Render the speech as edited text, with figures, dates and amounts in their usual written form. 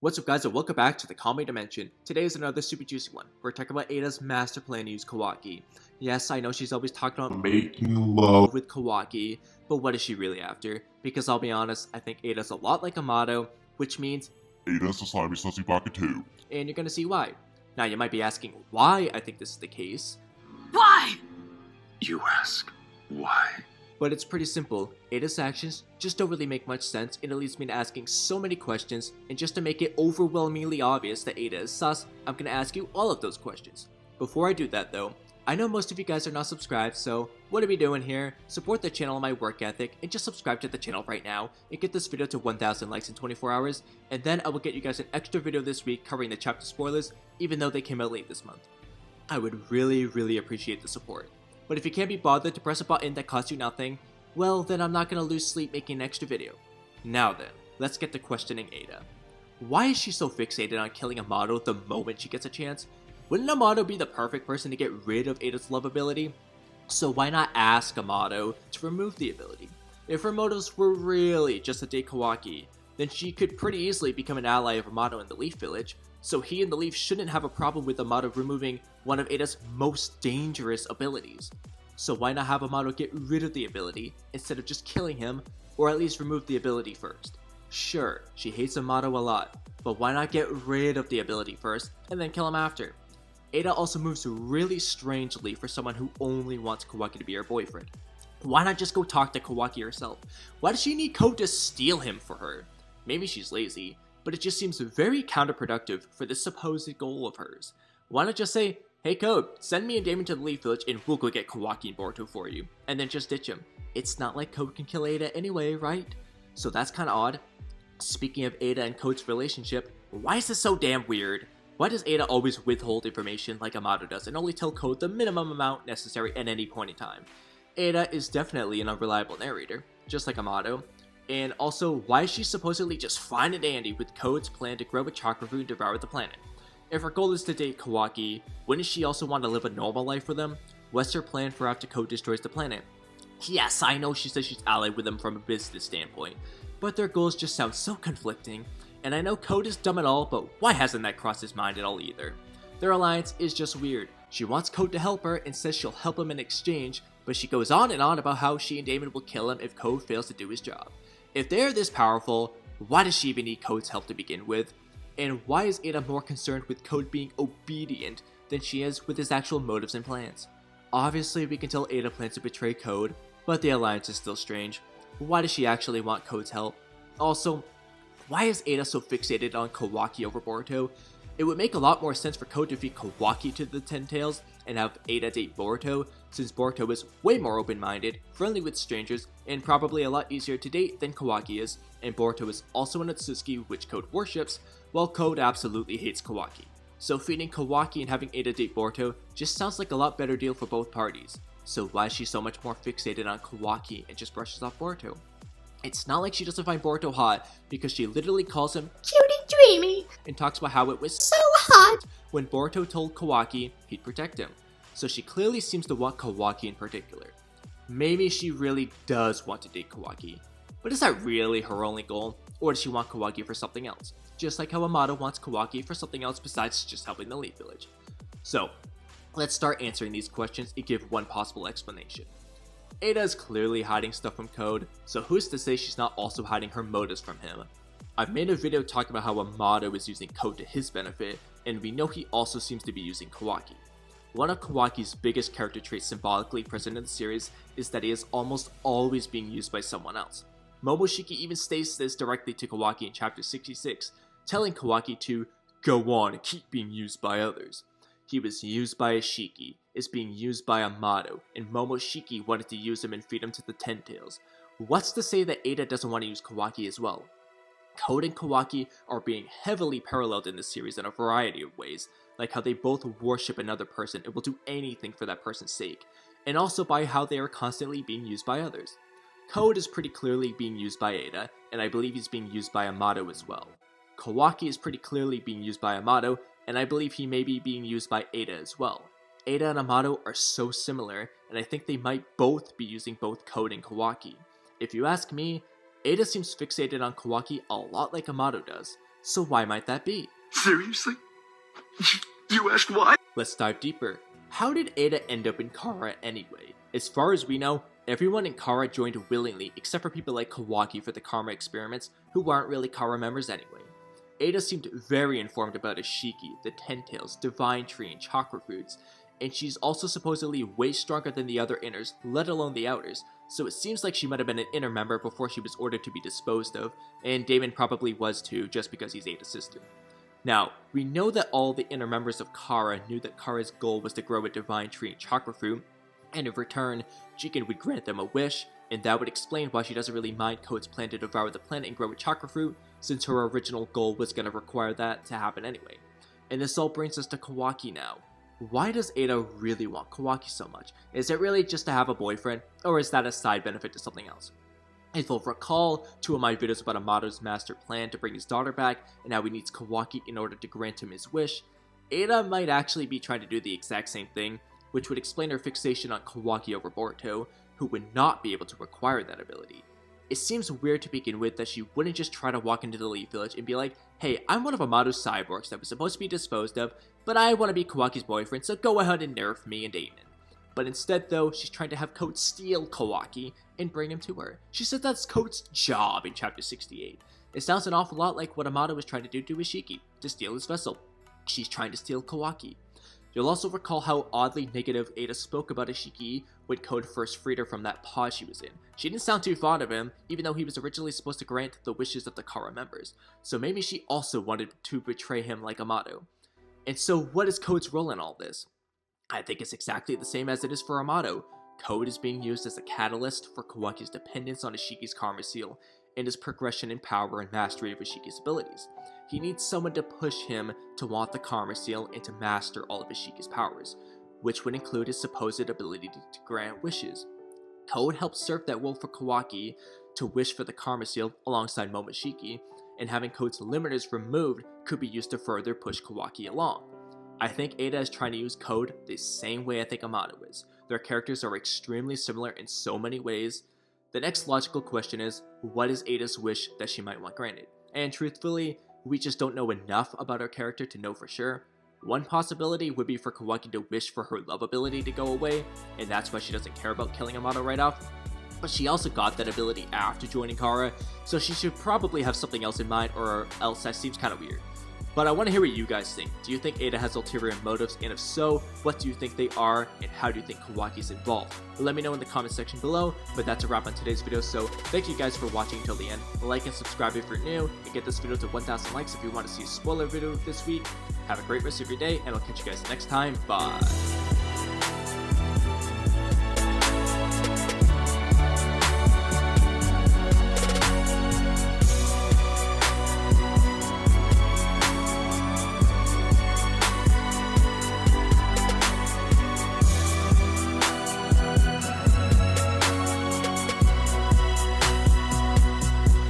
What's up guys and welcome back to the Kamui Dimension. Today is another super juicy one. We're talking about Eida's master plan to use Kawaki. Yes, I know she's always talking about making love with Kawaki, but what is she really after? Because I'll be honest, I think Eida's a lot like Amado, which means Eida's a slimy sussy pocket too. And you're gonna see why. Now you might be asking why I think this is the case. Why? You ask, why? But it's pretty simple. Eida's actions just don't really make much sense, and it leads me to asking so many questions, and just to make it overwhelmingly obvious that Eida is sus, I'm gonna ask you all of those questions. Before I do that though, I know most of you guys are not subscribed, so what are we doing here? Support the channel and my work ethic, and just subscribe to the channel right now, and get this video to 1,000 likes in 24 hours, and then I will get you guys an extra video this week covering the chapter spoilers, even though they came out late this month. I would really appreciate the support. But if you can't be bothered to press a button that costs you nothing, well then I'm not gonna lose sleep making an extra video. Now then, let's get to questioning Eida. Why is she so fixated on killing Amado the moment she gets a chance? Wouldn't Amado be the perfect person to get rid of Eida's love ability? So why not ask Amado to remove the ability? If her motives were really just to date Kawaki, then she could pretty easily become an ally of Amado in the Leaf Village, so he and the Leaf shouldn't have a problem with Amado removing one of Eida's most dangerous abilities. So why not have Amado get rid of the ability instead of just killing him, or at least remove the ability first? Sure, she hates Amado a lot, but why not get rid of the ability first and then kill him after? Eida also moves really strangely for someone who only wants Kawaki to be her boyfriend. Why not just go talk to Kawaki herself? Why does she need Code to steal him for her? Maybe she's lazy, but it just seems very counterproductive for this supposed goal of hers. Why not just say, hey Code, send me and Damon to the Leaf Village and we'll go get Kawaki and Boruto for you, and then just ditch him. It's not like Code can kill Eida anyway, right? So that's kinda odd. Speaking of Eida and Code's relationship, why is this so damn weird? Why does Eida always withhold information like Amado does and only tell Code the minimum amount necessary at any point in time? Eida is definitely an unreliable narrator, just like Amado. And also, why is she supposedly just fine and dandy with Code's plan to grow a chakra root and devour the planet? If her goal is to date Kawaki, wouldn't she also want to live a normal life with him? What's her plan for after Code destroys the planet? Yes, I know she says she's allied with him from a business standpoint, but their goals just sound so conflicting. And I know Code is dumb and all, but why hasn't that crossed his mind at all either? Their alliance is just weird. She wants Code to help her and says she'll help him in exchange, but she goes on and on about how she and Damon will kill him if Code fails to do his job. If they're this powerful, why does she even need Code's help to begin with? And why is Eida more concerned with Code being obedient than she is with his actual motives and plans? Obviously we can tell Eida plans to betray Code, but the alliance is still strange. Why does she actually want Code's help? Also, why is Eida so fixated on Kawaki over Boruto? It would make a lot more sense for Code to feed Kawaki to the Ten Tails and have Eida date Boruto, since Boruto is way more open-minded, friendly with strangers, and probably a lot easier to date than Kawaki is, and Boruto is also an Atsuki which Code worships, while Code absolutely hates Kawaki. So feeding Kawaki and having Eida date Boruto just sounds like a lot better deal for both parties. So why is she so much more fixated on Kawaki and just brushes off Boruto? It's not like she doesn't find Boruto hot, because she literally calls him Cutie dreamy. and talks about how it was So hot. when Boruto told Kawaki he'd protect him. So she clearly seems to want Kawaki in particular. Maybe she really does want to date Kawaki, but is that really her only goal, or does she want Kawaki for something else? Just like how Amado wants Kawaki for something else besides just helping the Leaf Village. So, let's start answering these questions and give one possible explanation. Eida is clearly hiding stuff from Code, so who's to say she's not also hiding her motives from him? I've made a video talking about how Amado is using Code to his benefit, and we know he also seems to be using Kawaki. One of Kawaki's biggest character traits symbolically present in the series is that he is almost always being used by someone else. Momoshiki even states this directly to Kawaki in chapter 66, telling Kawaki to go on and keep being used by others. He was used by Ishiki, is being used by Amado, and Momoshiki wanted to use him and feed him to the Ten Tails. What's to say that Eida doesn't want to use Kawaki as well? Code and Kawaki are being heavily paralleled in this series in a variety of ways, like how they both worship another person and will do anything for that person's sake, and also by how they are constantly being used by others. Code is pretty clearly being used by Eida, and I believe he's being used by Amado as well. Kawaki is pretty clearly being used by Amado, and I believe he may be being used by Eida as well. Eida and Amado are so similar, and I think they might both be using both Code and Kawaki. If you ask me, Eida seems fixated on Kawaki a lot like Amado does, So why might that be? Seriously? You asked why? Let's dive deeper. How did Eida end up in Kara anyway? As far as we know, everyone in Kara joined willingly except for people like Kawaki for the karma experiments, who aren't really Kara members anyway. Eida seemed very informed about Ishiki, the Ten Tails, Divine Tree, and Chakra Foods, and she's also supposedly way stronger than the other inners, let alone the outers, so it seems like she might have been an inner member before she was ordered to be disposed of, and Damon probably was too, just because he's Eida's sister. Now, we know that all the inner members of Kara knew that Kara's goal was to grow a Divine Tree and Chakra Fruit, and in return, Jigen would grant them a wish, and that would explain why she doesn't really mind Code's plan to devour the planet and grow a Chakra Fruit, since her original goal was going to require that to happen anyway. And this all brings us to Kawaki now. Why does Eida really want Kawaki so much? Is it really just to have a boyfriend, or is that a side benefit to something else? If you'll recall, two of my videos about Amado's master plan to bring his daughter back, and how he needs Kawaki in order to grant him his wish, Eida might actually be trying to do the exact same thing, which would explain her fixation on Kawaki over Boruto, who would not be able to acquire that ability. It seems weird to begin with that she wouldn't just try to walk into the Leaf Village and be like, hey, I'm one of Amado's cyborgs that was supposed to be disposed of, but I want to be Kawaki's boyfriend, so go ahead and nerf me and Damon. But instead though, she's trying to have Code steal Kawaki and bring him to her. She said that's Code's job in chapter 68. It sounds an awful lot like what Amado was trying to do to Ishiki, to steal his vessel. She's trying to steal Kawaki. You'll also recall how oddly negative Eida spoke about Ishiki when Code first freed her from that pod she was in. She didn't sound too fond of him, even though he was originally supposed to grant the wishes of the Kara members, so maybe she also wanted to betray him like Amado. And so what is Code's role in all this? I think it's exactly the same as it is for Amado. Code is being used as a catalyst for Kawaki's dependence on Ishiki's karma seal, and his progression in power and mastery of Ishiki's abilities. He needs someone to push him to want the karma seal and to master all of Ishiki's powers, which would include his supposed ability to grant wishes. Code helps serve that role for Kawaki to wish for the karma seal alongside Momoshiki, and having Code's limiters removed could be used to further push Kawaki along. I think Eida is trying to use Code the same way I think Amado is. Their characters are extremely similar in so many ways. The next logical question is, what is Eida's wish that she might want granted? And truthfully, we just don't know enough about her character to know for sure. One possibility would be for Kawaki to wish for her love ability to go away, and that's why she doesn't care about killing Amado right off. But she also got that ability after joining Kara, so she should probably have something else in mind, or else that seems kind of weird. But I want to hear what you guys think. Do you think Eida has ulterior motives, and if so, what do you think they are, and how do you think Kawaki's involved? Let me know in the comment section below, but that's a wrap on today's video, so thank you guys for watching until the end. Like and subscribe if you're new, and get this video to 1,000 likes if you want to see a spoiler video this week. Have a great rest of your day, and I'll catch you guys next time. Bye!